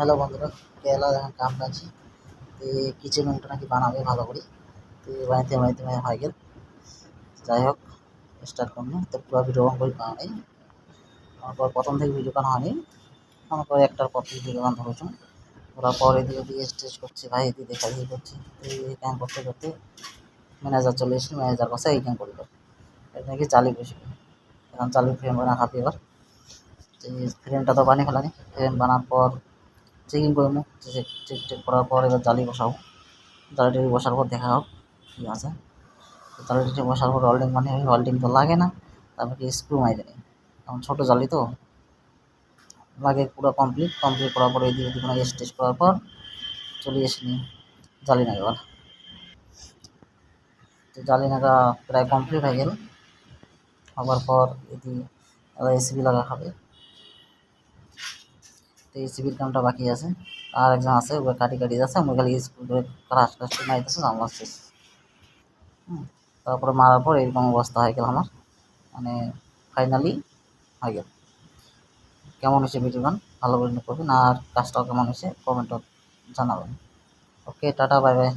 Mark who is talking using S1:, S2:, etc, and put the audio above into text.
S1: Hello বন্ধুরা, কেলা এখন কাম কাছি কিচেন রুমটা নাকি বানাবে ভালো করে। তো বানাইতে বানাইতে হয়ে গেল। যাই হোক, স্টার্ট করবো তো পুরো ভিডিও অন করে পাওয়া নেই। আমার পর প্রথম থেকে ভিডিও বানা হয়নি, আমার পর একটার পর ভিডিও বান ধরেছ ওরা পর এদিকে দিয়ে স্টেজ করছে, ভাই এদিকে দেখা দেখি করছে। ক্যাম করতে করতে ম্যানেজার চলে এসে ম্যানেজার কাছে এই ক্যাম করি এটা নাকি চালি বসে। এখন চালু ফ্রেম বানা হাফি এবার ফ্রেমটা তো বানিয়ে ফেলানি। ফ্রেম বানার পর চেকিং করবো, চেক টেক করার পর এবার জালি বসাবো। জালি টালি বসার পর দেখা হোক কী আছে। জালি টালি বসার পর ওয়েল্ডিং মানে ওয়েল্ডিং তো লাগে না, তারপর কি স্ক্রু মাইরে নিই। কারণ ছোটো জালি তো লাগে। পুরো কমপ্লিট করার পর এদিকে ওদিকে স্টেজ করার পর চলে এসে নিই জালি নাগা। এবার তো জালি নাগা প্রায় কমপ্লিট হয়ে গেল। হওয়ার পর এদিকে আবার এসিবি লাগা হবে। তো এসিবির কামটা বাকি আছে, আর একজন আছে ওই কাটি যাচ্ছে, আমি খালি স্কুল করে ক্লাস ক্লাস মারিতেছে আমার শেষ। তারপরে মারার পর এরকম অবস্থা হয়ে গেল আমার, মানে ফাইনালি হয়ে গেল। কেমন হয়েছে ভিডিও গান ভালো করে করবেন, আর কাজটাও কেমন হয়েছে কমেন্টও জানাবেন। ওকে, টাটা, বাই বাই।